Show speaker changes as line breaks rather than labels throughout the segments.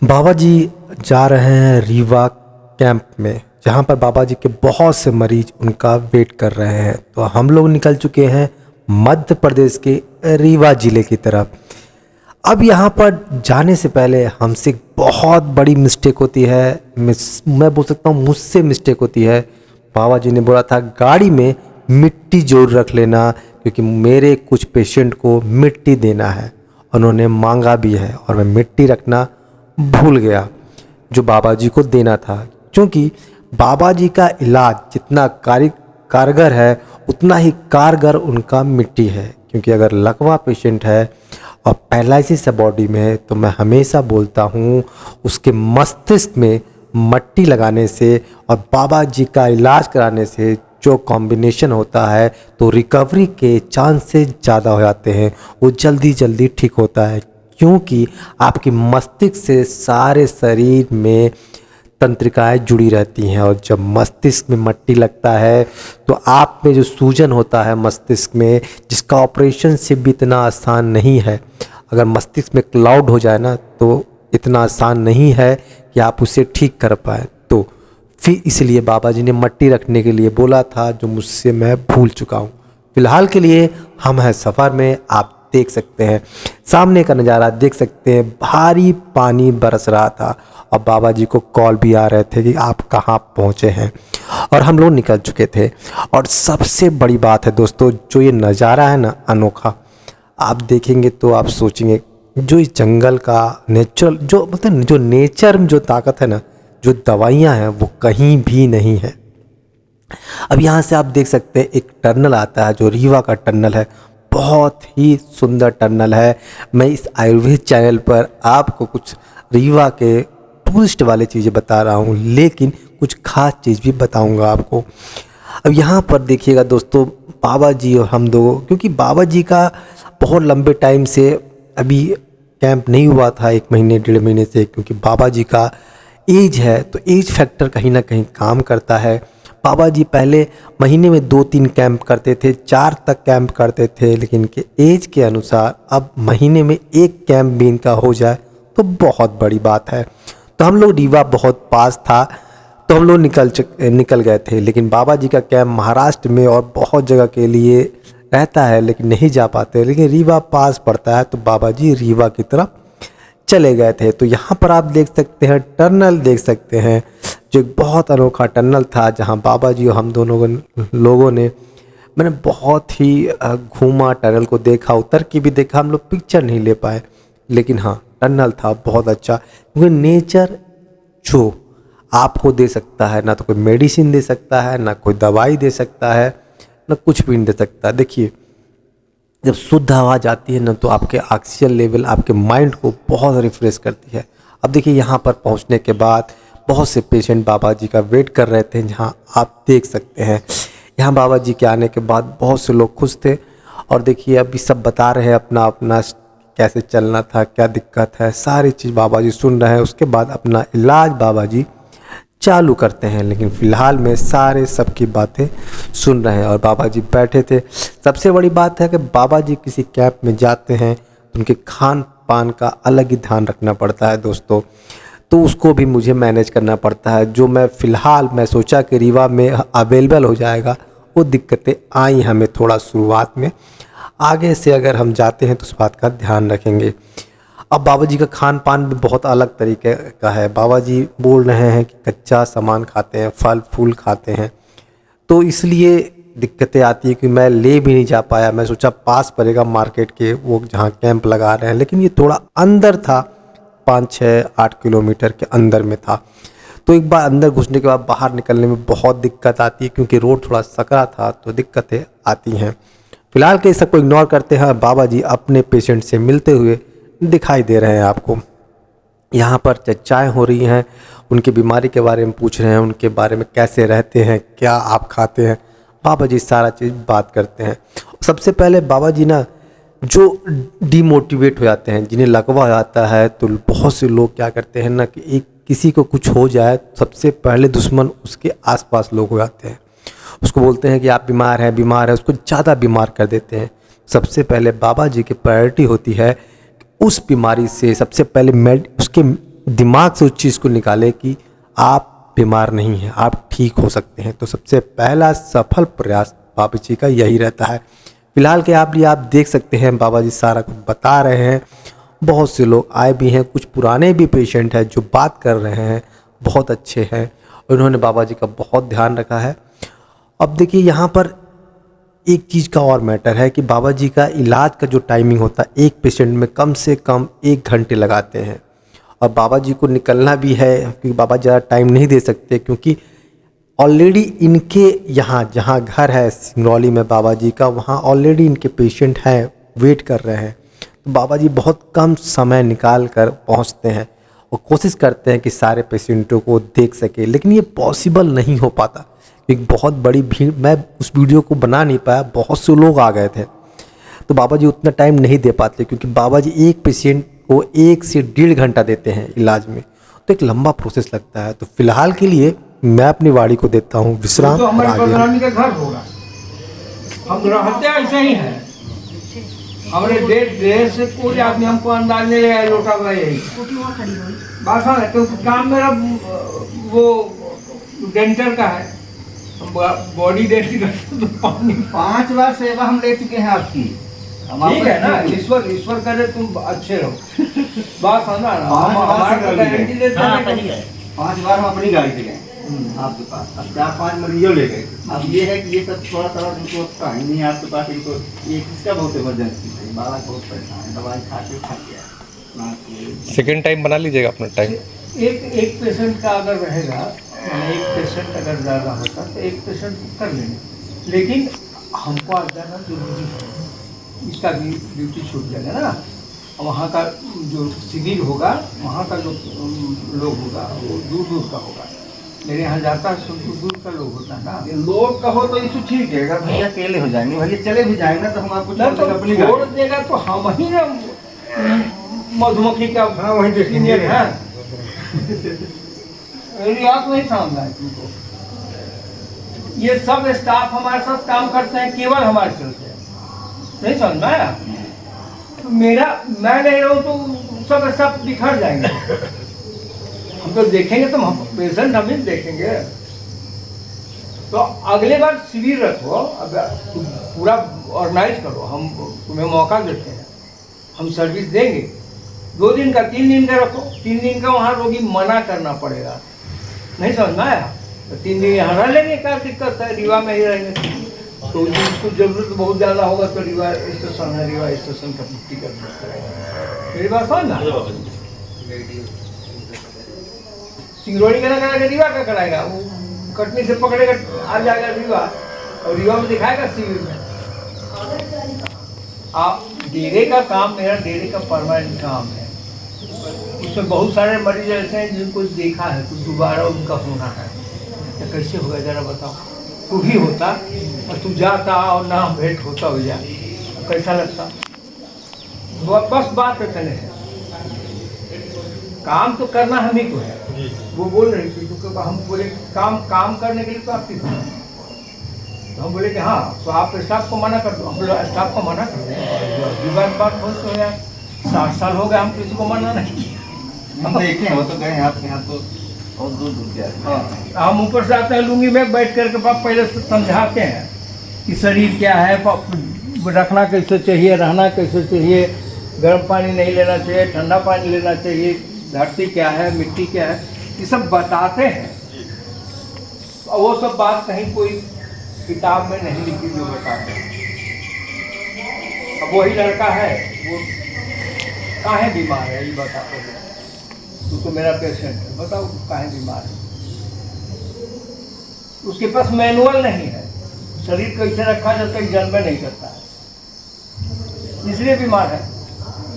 बाबा जी जा रहे हैं रीवा कैंप में, जहाँ पर बाबा जी के बहुत से मरीज उनका वेट कर रहे हैं। तो हम लोग निकल चुके हैं मध्य प्रदेश के रीवा ज़िले की तरफ। अब यहाँ पर जाने से पहले हमसे एक बहुत बड़ी मिस्टेक होती है। मैं बोल सकता हूँ मुझसे मिस्टेक होती है। बाबा जी ने बोला था गाड़ी में मिट्टी जरूर रख लेना, क्योंकि मेरे कुछ पेशेंट को मिट्टी देना है। उन्होंने मांगा भी है और मैं मिट्टी रखना भूल गया जो बाबा जी को देना था, क्योंकि बाबा जी का इलाज जितना कारगर है उतना ही कारगर उनका मिट्टी है। क्योंकि अगर लकवा पेशेंट है और पैरालिसिस है बॉडी में, तो मैं हमेशा बोलता हूँ उसके मस्तिष्क में मट्टी लगाने से और बाबा जी का इलाज कराने से जो कॉम्बिनेशन होता है, तो रिकवरी के चांसेस ज़्यादा हो जाते हैं। वो जल्दी जल्दी ठीक होता है, क्योंकि आपकी मस्तिष्क से सारे शरीर में तंत्रिकाएं जुड़ी रहती हैं। और जब मस्तिष्क में मट्टी लगता है तो आप में जो सूजन होता है मस्तिष्क में, जिसका ऑपरेशन सिर्फ भी इतना आसान नहीं है। अगर मस्तिष्क में क्लाउड हो जाए ना, तो इतना आसान नहीं है कि आप उसे ठीक कर पाए। तो फिर इसलिए बाबा जी ने मट्टी रखने के लिए बोला था, जो मुझसे मैं भूल चुका हूँ। फिलहाल के लिए हम हैं सफ़र में। आप देख सकते हैं सामने का नज़ारा, देख सकते हैं भारी पानी बरस रहा था और बाबा जी को कॉल भी आ रहे थे कि आप कहाँ पहुँचे हैं, और हम लोग निकल चुके थे। और सबसे बड़ी बात है दोस्तों, जो ये नज़ारा है ना अनोखा, आप देखेंगे तो आप सोचेंगे जो इस जंगल का नेचुरल जो मतलब जो नेचर में जो ताकत है ना, जो दवाइयाँ हैं, वो कहीं भी नहीं है। अब यहाँ से आप देख सकते हैं एक टनल आता है जो रीवा का टनल है। बहुत ही सुंदर टनल है। मैं इस आयुर्वेद चैनल पर आपको कुछ रीवा के टूरिस्ट वाले चीज़ें बता रहा हूँ, लेकिन कुछ खास चीज़ भी बताऊँगा आपको। अब यहाँ पर देखिएगा दोस्तों, बाबा जी और हम दो, क्योंकि बाबा जी का बहुत लंबे टाइम से अभी कैंप नहीं हुआ था, 1 महीने 1.5 महीने से, क्योंकि बाबा जी का एज है, तो एज फैक्टर कहीं ना कहीं काम करता है। बाबा जी पहले महीने में 2-3 कैंप करते थे, 4 तक कैंप करते थे, लेकिन इनके एज के अनुसार अब महीने में 1 कैंप भी इनका हो जाए तो बहुत बड़ी बात है। तो हम लोग रीवा बहुत पास था, तो हम लोग निकल गए थे। लेकिन बाबा जी का कैंप महाराष्ट्र में और बहुत जगह के लिए रहता है, लेकिन नहीं जा पाते। लेकिन रीवा पास पड़ता है, तो बाबा जी रीवा की तरफ चले गए थे। तो यहाँ पर आप देख सकते हैं टनल, देख सकते हैं जो एक बहुत अनोखा टनल था, जहाँ बाबा जी और हम दोनों लोगों ने, मैंने बहुत ही घूमा, टनल को देखा, उतर के भी देखा। हम लोग पिक्चर नहीं ले पाए, लेकिन हाँ टनल था बहुत अच्छा। क्योंकि नेचर जो आपको दे सकता है, ना तो कोई मेडिसिन दे सकता है, ना कोई दवाई दे सकता है, ना कुछ भी नहीं दे सकता। देखिए जब शुद्ध हवा जाती है ना, तो आपके ऑक्सीजन लेवल आपके माइंड को बहुत रिफ्रेश करती है। अब देखिए यहाँ पर पहुँचने के बाद बहुत से पेशेंट बाबा जी का वेट कर रहे थे, जहाँ आप देख सकते हैं। यहाँ बाबा जी के आने के बाद बहुत से लोग खुश थे। और देखिए अभी सब बता रहे हैं अपना अपना कैसे चलना था, क्या दिक्कत है, सारी चीज़ बाबा जी सुन रहे हैं। उसके बाद अपना इलाज बाबा जी चालू करते हैं। लेकिन फ़िलहाल में सारे सबकी बातें सुन रहे हैं और बाबा जी बैठे थे। सबसे बड़ी बात है कि बाबा जी किसी कैंप में जाते हैं तो उनके खान पान का अलग ही ध्यान रखना पड़ता है दोस्तों। तो उसको भी मुझे मैनेज करना पड़ता है, जो मैं सोचा कि रीवा में अवेलेबल हो जाएगा। वो दिक्कतें आई हमें थोड़ा शुरुआत में। आगे से अगर हम जाते हैं तो उस बात का ध्यान रखेंगे। अब बाबा जी का खान पान भी बहुत अलग तरीके का है। बाबा जी बोल रहे हैं कि कच्चा सामान खाते हैं, फल फूल खाते हैं, तो इसलिए दिक्कतें आती है कि मैं ले भी नहीं जा पाया। मैं सोचा पास पड़ेगा मार्केट के, वो जहाँ कैंप लगा रहे हैं, लेकिन ये थोड़ा अंदर था, 5-6-8 किलोमीटर के अंदर में था। तो एक बार अंदर घुसने के बाद बाहर निकलने में बहुत दिक्कत आती है, क्योंकि रोड थोड़ा सकरा था, तो दिक्कतें आती हैं। फिलहाल के सबको इग्नोर करते हैं। बाबा जी अपने पेशेंट से मिलते हुए दिखाई दे रहे हैं आपको। यहाँ पर चर्चाएँ हो रही हैं, उनकी बीमारी के बारे में पूछ रहे हैं, उनके बारे में कैसे रहते हैं, क्या आप खाते हैं। बाबा जी सारा चीज़ बात करते हैं। सबसे पहले बाबा जी ना जो डिमोटिवेट हो जाते हैं, जिन्हें लकवा हो जाता है, तो बहुत से लोग क्या करते हैं ना कि किसी को कुछ हो जाए, सबसे पहले दुश्मन उसके आसपास लोग हो जाते हैं। उसको बोलते हैं कि आप बीमार हैं, उसको ज़्यादा बीमार कर देते हैं। सबसे पहले बाबा जी की प्रायोरिटी होती है उस बीमारी से सबसे पहले उसके दिमाग से उस चीज़ को निकाले कि आप बीमार नहीं हैं, आप ठीक हो सकते हैं। तो सबसे पहला सफल प्रयास बाबा जी का यही रहता है। फिलहाल के आप देख सकते हैं बाबा जी सारा कुछ बता रहे हैं। बहुत से लोग आए भी हैं, कुछ पुराने भी पेशेंट हैं जो बात कर रहे हैं, बहुत अच्छे हैं। उन्होंने बाबा जी का बहुत ध्यान रखा है। अब देखिए यहाँ पर एक चीज़ का और मैटर है कि बाबा जी का इलाज का जो टाइमिंग होता है, एक पेशेंट में कम से कम 1 घंटे लगाते हैं। और बाबा जी को निकलना भी है क्योंकि बाबा ज़्यादा टाइम नहीं दे सकते, क्योंकि ऑलरेडी इनके यहाँ जहाँ घर है सिंगरौली में बाबा जी का, वहाँ ऑलरेडी इनके पेशेंट हैं, वेट कर रहे हैं। तो बाबा जी बहुत कम समय निकाल कर पहुँचते हैं और कोशिश करते हैं कि सारे पेशेंटों को देख सके, लेकिन ये पॉसिबल नहीं हो पाता। एक बहुत बड़ी भीड़, मैं उस वीडियो को बना नहीं पाया, बहुत से लोग आ गए थे, तो बाबा जी उतना टाइम नहीं दे पाते, क्योंकि बाबा जी एक पेशेंट को 1 से 1.5 घंटा देते हैं इलाज में, तो एक लंबा प्रोसेस लगता है। तो फिलहाल के लिए मैं अपनी वाड़ी को देता हूँ विश्राम।
तो हमारे बदरानी का घर होगा, हम रहते ऐसे ही हैं। हमारे देश से कोई आदमी हमको अंदाज नहीं लगा लोटा भाई यही बात है, क्योंकि काम मेरा वो डेंटल का है, बॉडी डेंटिंग तो पानी
5 बार सेवा हम ले चुके हैं आपकी।
ठीक है ना, ईश्वर करे तुम अच्छे रहो। बात समझा ना, हमारे गारंटी देते हैं।
5 बार हम अपनी गाड़ी से गए आपके पास, अब 4-5 मरीजों ले गए। अब ये है कि ये सब थोड़ा सा इनको टाइम नहीं है आपके पास, इनको ये किसका बहुत इमरजेंसी है, बाबा बहुत परेशान है, दवाई खा के थक गया।
सेकेंड टाइम बना लीजिएगा अपना टाइम।
एक पेशेंट का अगर रहेगा, एक पेशेंट अगर ज़्यादा होता तो एक पेशेंट कर लेंगे, लेकिन हमको आज जाना जरूरी है, इसका भी ड्यूटी छूट जाएगा ना। वहाँ का जो शिविर होगा, वहाँ का जो लोग होगा वो दूर दूर का होगा। मेरे यहाँ जाता है दूर दूर का लोग होता है ना।
लोग कहो तो इशू ठीक है, अगर भैया अकेले हो जाएंगे, भैया चले भी जाएंगे ना, तो हम आपको अपनी
छोड़ देगा तो हम ही ना मधुमक्खी का वही सीनियर है। मेरी बात नहीं समझ आए तुमको। ये सब स्टाफ हमारे साथ काम करते हैं, केवल हमारे चलते हैं, नहीं समझ में आया? तो मैं नहीं रहूँ तो सब स्टाफ बिखर जाएंगे। हम तो देखेंगे, तो हम पेशेंट हम ही देखेंगे। तो अगले बार शिविर रखो, पूरा ऑर्गेनाइज करो, हम तुम्हें मौका देते हैं, हम सर्विस देंगे। 2 दिन का 3 दिन का रखो, 3 दिन का वहाँ रोगी मना करना पड़ेगा, नहीं समझ में आया? तो 3 दिन यहाँ रह लेंगे, क्या दिक्कत है, रीवा में ही रहेंगे। तो उसको जरूरत बहुत ज़्यादा होगा तो रीवा स्टेशन है, रीवा स्टेशन का टिकट बुक करेंगे। मेरी बात समझ ना, सिंगरौली का ना कराएगा, रीवा का कराएगा। वो कटनी से पकड़ेगा, आ जाएगा रीवा, और रीवा में दिखाएगा शिविर में। आप डेरे का काम, मेरा डेरे का परमानेंट काम है। उसमें बहुत सारे मरीज ऐसे हैं जिनको देखा है, तो दोबारा उनका होना है, तो कैसे होगा जरा बताओ? तू ही होता और तू जाता और ना भेंट होता हो जाए, कैसा लगता? बस बात इतने है, काम तो करना हम ही को है। वो बोल रही थी, क्योंकि हम बोले काम करने के लिए तो आपकी, तो हम बोले कि हाँ, तो आप स्टाफ को मना कर दो। हम बोले स्टाफ को मना कर दो, बात हो तो यार 60 साल हो गए, हम किसी को मना नहीं किया।
हम देखे हो तो गए आपके यहाँ, तो बहुत दूर दूर गया।
हम ऊपर से आते हैं, लुंगी में बैठ करके पहले से समझाते हैं कि शरीर क्या है, रखना कैसे चाहिए, रहना कैसे चाहिए, गर्म पानी नहीं लेना चाहिए, ठंडा पानी लेना चाहिए, धरती क्या है, मिट्टी क्या है, ये सब बताते हैं। और वो सब बात कहीं कोई किताब में नहीं लिखी जो बताते हैं। अब वही लड़का है, वो काहे बीमार है ये बताते हैं। तू तो मेरा पेशेंट है, बताओ काहे बीमार है? उसके पास मैनुअल नहीं है, शरीर कैसे रखा जाता है जन्म नहीं करता है, इसलिए बीमार है।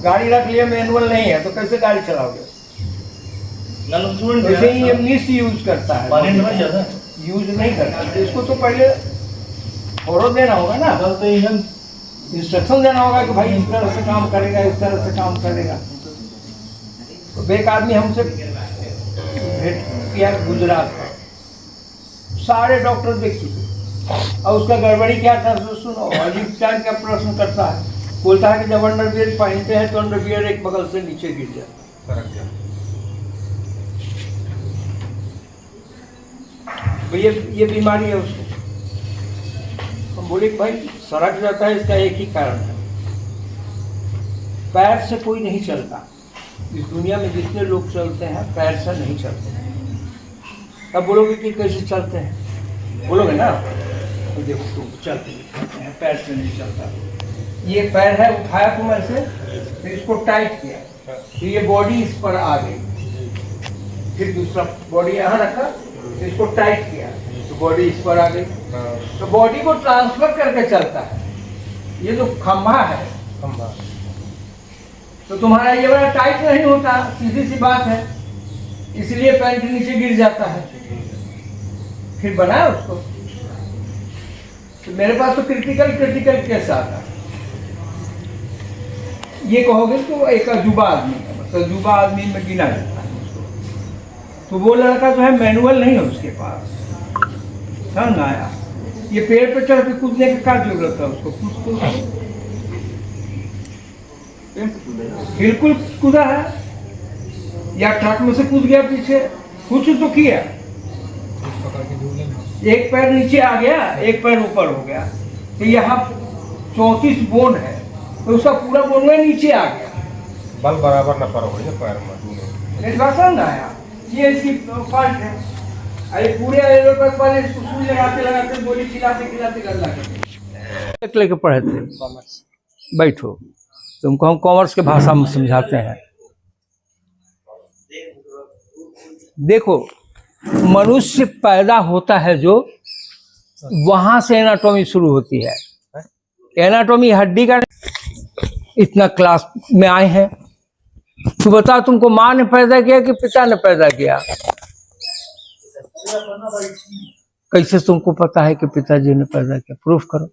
गाड़ी रख लिया, मैनुअल नहीं है, तो कैसे गाड़ी चलाओगे? वैसे ही मिस यूज करता है, यूज नहीं करता, तो इसको तो पहले फॉलो देना होगा ना, इंस्ट्रक्शन देना होगा कि भाई इस तरह से काम करेगा, इस तरह से काम करेगा। तो एक आदमी हमसे भेंट किया गुजरात का, सारे डॉक्टर देख चुके, और उसका गड़बड़ी क्या था सुनो। अजीब टाइप का प्रश्न करता है, बोलता है कि जब अंडरवियर पहनते हैं तो अंडरवियर एक बगल से नीचे गिर जाए, ये बीमारी है उसको। हम बोले कि भाई सड़क जाता है, इसका एक ही कारण है, पैर से कोई नहीं चलता। इस दुनिया में जितने लोग चलते हैं पैर से नहीं चलते। तब बोलोगे कि कैसे चलते हैं, बोलोगे ना, तो देखो तुम चलते हैं, पैर से नहीं चलता। ये पैर है, उठाया तुम ऐसे, फिर इसको टाइट किया, तो ये बॉडी इस पर आ गई, फिर दूसरा बॉडी यहाँ रखा, तो इसको टाइट किया तो बॉडी इस पर आ गई। तो बॉडी को ट्रांसफर करके चलता है। ये जो खंभा है, तो तुम्हारा ये बड़ा टाइट नहीं होता, सीधी सी बात है, इसलिए पैंट नीचे गिर जाता है। फिर बनाया उसको। तो मेरे पास तो क्रिटिकल केस आता है। ये कहोगे तो एक अजूबा आदमी है, मतलब अजूबा आदमी में गिना जाता है उसको। तो वो लड़का जो है मैनुअल नहीं है उसके पास, समझ ना आया। ये पेड़ पे चढ़ के कूदने की क्या जरूरत है उसको, कुछ बिल्कुल कूदा है, या ट्रक में से कूद गया पीछे, कुछ तो किया। एक पैर नीचे आ गया, एक पैर ऊपर हो गया, तो यहाँ 34 बोन है, तो उसका पूरा बोन में नीचे आ गया।
बल बराबर न पर हो पैर में,
मेरी बात समझ ना आया। ये इसकी फॉल्ट है। अरे पूरे एरोबस वाले इसको सुई लगाते गोली खिलाते गल्ला करते लेके पढ़े थे। बैठो, तुमको हम कॉमर्स के भाषा में समझाते हैं। देखो, मनुष्य पैदा होता है जो, वहां से एनाटॉमी शुरू होती है। एनाटॉमी हड्डी का, इतना क्लास में आए हैं। तू बता, तुमको माँ ने पैदा किया कि पिता ने पैदा किया? कैसे तुमको पता है कि पिताजी ने पैदा किया? प्रूफ करो।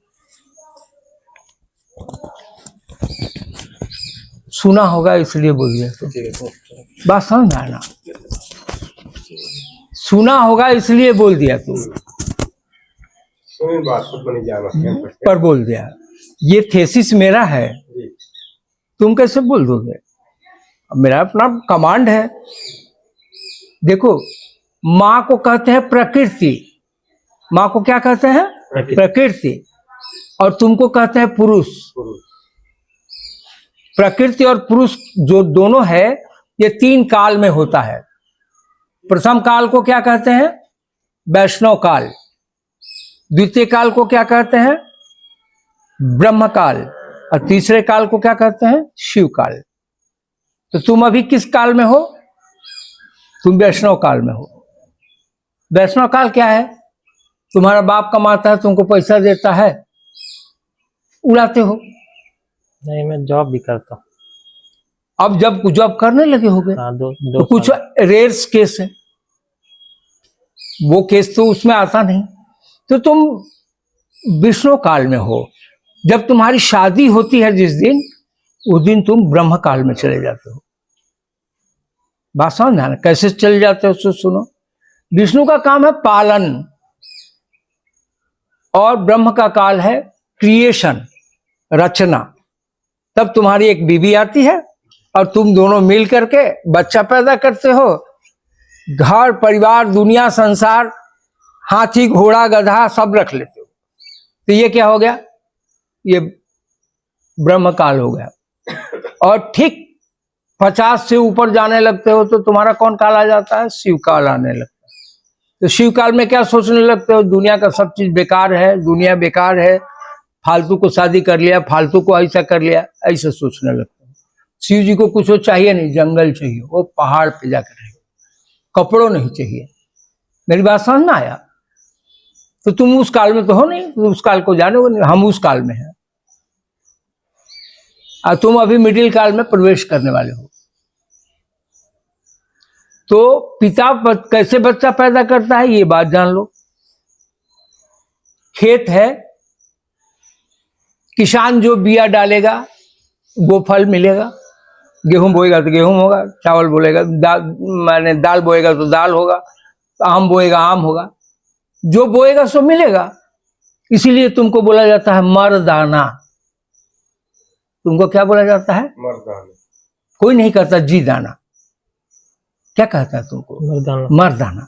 सुना होगा इसलिए बोल दिया। तो बात समझ में आना, सुना होगा इसलिए बोल दिया तू, पर बोल दिया। ये थेसिस मेरा है, तुम कैसे बोल दोगे? मेरा अपना कमांड है। देखो, माँ को कहते हैं प्रकृति, माँ को क्या कहते हैं? प्रकृति। और तुमको कहते हैं पुरुष। प्रकृति और पुरुष जो दोनों है, ये 3 काल में होता है। प्रथम काल को क्या कहते हैं? वैष्णव काल। द्वितीय काल को क्या कहते हैं? ब्रह्म काल। और तीसरे काल को क्या कहते हैं? शिव काल। तो तुम अभी किस काल में हो? तुम वैष्णव काल में हो। वैष्णव काल क्या है? तुम्हारा बाप कमाता है, तुमको पैसा देता है, उड़ाते हो।
नहीं, मैं जॉब भी करता हूँ।
अब जब जॉब करने लगे होगे, तो कुछ रेयर्स केस है, वो केस तो उसमें आता नहीं। तो तुम विष्णु काल में हो। जब तुम्हारी शादी होती है जिस दिन, उस दिन तुम ब्रह्म काल में चले जाते हो। बात समझ आना, कैसे चले जाते हो तो सुनो। विष्णु का काम है पालन, और ब्रह्म का काल है क्रिएशन, रचना। तब तुम्हारी एक बीवी आती है और तुम दोनों मिल करके बच्चा पैदा करते हो। घर परिवार दुनिया संसार, हाथी घोड़ा गधा सब रख लेते हो। तो ये क्या हो गया? ये ब्रह्म काल हो गया। और ठीक 50 से ऊपर जाने लगते हो तो तुम्हारा कौन काल आ जाता है? शिव काल आने लगता है। तो शिव काल में क्या सोचने लगते हो? दुनिया का सब चीज बेकार है, दुनिया बेकार है, फालतू को शादी कर लिया, फालतू को ऐसा कर लिया, ऐसा सोचने लगते हो। शिव जी को कुछ चाहिए नहीं, जंगल चाहिए, वो पहाड़ पे जाकर रहेगा, कपड़ों नहीं चाहिए। मेरी बात समझ में आया? तो तुम उस काल में तो हो नहीं, तुम उस काल को जानोगे नहीं। हम उस काल में हैं और तुम अभी मिडिल काल में प्रवेश करने वाले हो। तो पिता कैसे बच्चा पैदा करता है, ये बात जान लो। खेत है, किसान जो बिया डालेगा वो फल मिलेगा। गेहूं बोएगा तो गेहूं होगा, चावल बोलेगा माने दाल बोएगा तो दाल होगा, आम बोएगा आम होगा, जो बोएगा सो मिलेगा। इसीलिए तुमको बोला जाता है मर्दाना। तुमको क्या बोला जाता है?
मर्दाना।
कोई नहीं कहता जी दाना। क्या कहता है तुमको?
मर्दाना।
मर्दाना।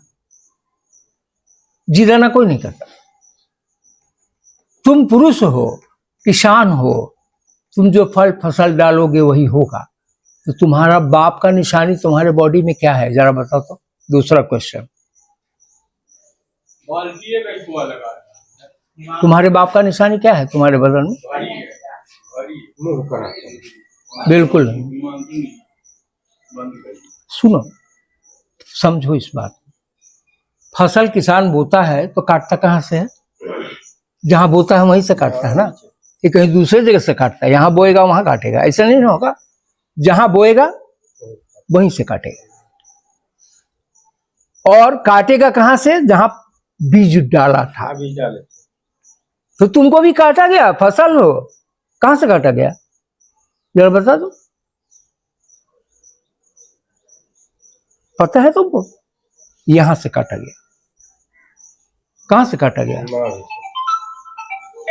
जिराना कोई नहीं करता। तुम पुरुष हो, किसान हो, तुम जो फल फसल डालोगे वही होगा। तो तुम्हारा बाप का निशानी तुम्हारे बॉडी में क्या है जरा बताओ तो। दूसरा क्वेश्चन, तुम्हारे बाप का निशानी क्या है तुम्हारे बदन में?
मुंह करा
बिल्कुल नहीं। सुनो, समझो इस बात। फसल किसान बोता है तो काटता कहाँ से है? जहां बोता है वहीं से काटता है ना। ये कहीं दूसरे जगह से काटता है, यहाँ बोएगा वहां काटेगा, ऐसा नहीं ना होगा। जहां बोएगा वहीं से काटेगा। और काटेगा कहां से? जहां बीज डाला था।
बीज डाले
तो तुमको भी काटा गया, फसल हो, कहां से काटा गया जरा बता दो। पता है तुमको? यहां से काटा गया। कहां से काटा गया?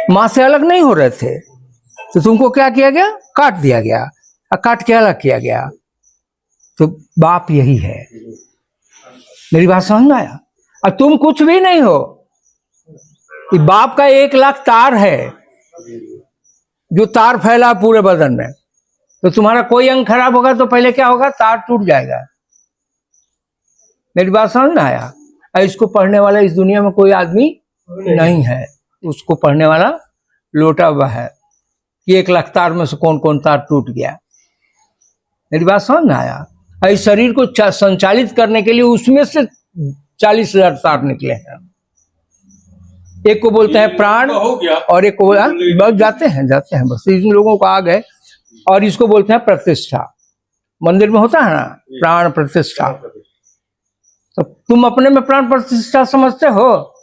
मां से अलग नहीं हो रहे थे तो तुमको क्या किया गया? काट दिया गया, और काट के अलग किया गया। तो बाप यही है। मेरी बात समझ में आया? और तुम कुछ भी नहीं हो। कि बाप का 1 लाख तार है, जो तार फैला पूरे बदन में। तो तुम्हारा कोई अंग खराब होगा तो पहले क्या होगा? तार टूट जाएगा। मेरी बात समझ में आया? और इसको पढ़ने वाला इस दुनिया में कोई आदमी नहीं है। उसको पढ़ने वाला लोटा हुआ है कि 1 लाख तार में से कौन कौन तार टूट गया। मेरी बात समझ में आया? और इस शरीर को संचालित करने के लिए उसमें से 40,000 तार निकले हैं। एक को बोलते हैं प्राण, और एक को बस जाते हैं बस इन लोगों को आ गए। और इसको बोलते हैं प्रतिष्ठा। मंदिर में होता है ना प्राण प्रतिष्ठा। तो तुम अपने में प्राण प्रतिष्ठा समझते हो?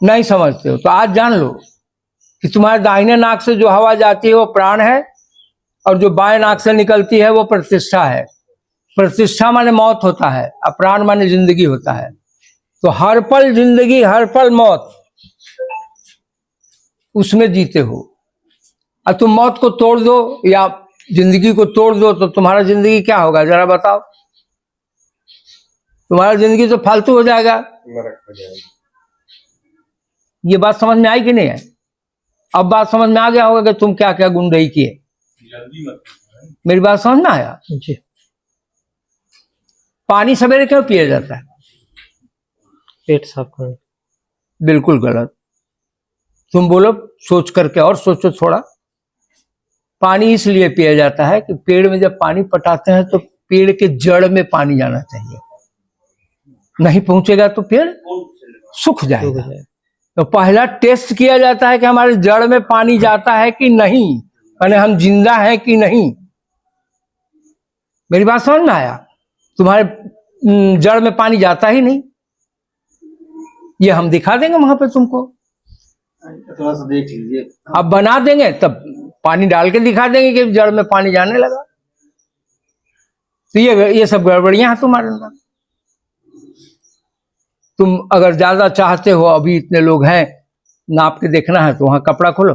नहीं समझते हो तो आज जान लो कि तुम्हारे दाहिने नाक से जो हवा जाती है वो प्राण है, और जो बाएं नाक से निकलती है वो प्रतिष्ठा है। प्रतिष्ठा माने मौत होता है, और प्राण माने जिंदगी होता है। तो हर पल जिंदगी, हर पल मौत, उसमें जीते हो। और तुम मौत को तोड़ दो या जिंदगी को तोड़ दो तो तुम्हारा जिंदगी क्या होगा जरा बताओ। तुम्हारा जिंदगी तो फालतू हो जाएगा।
नरक हो जाएगा।
ये बात समझ में आई कि नहीं है? अब बात समझ में आ गया होगा कि तुम क्या क्या गुंडई किए। मेरी बात समझ में आया?
जी।
पानी सवेरे क्यों पिया जाता है?
पेट साफ करो।
बिल्कुल गलत। तुम बोलो सोच करके, और सोचो थोड़ा। पानी इसलिए पिया जाता है कि पेड़ में जब पानी पटाते हैं तो पेड़ के जड़ में पानी जाना चाहिए। नहीं पहुंचेगा तो पेड़ सूख जाएगा। तो पहला टेस्ट किया जाता है कि हमारे जड़ में पानी जाता है कि नहीं, यानी हम जिंदा हैं कि नहीं। मेरी बात समझ में आया? तुम्हारे जड़ में पानी जाता ही नहीं। ये हम दिखा देंगे वहां पे तुमको।
थोड़ा सा देख लीजिए।
अब बना देंगे तब पानी डाल के दिखा देंगे कि जड़ में पानी जाने लगा। तो ये सब गड़बड़ियां हैं तुम्हारे अंदर। तुम अगर ज्यादा चाहते हो, अभी इतने लोग हैं, नाप के देखना है तो वहां कपड़ा खोलो।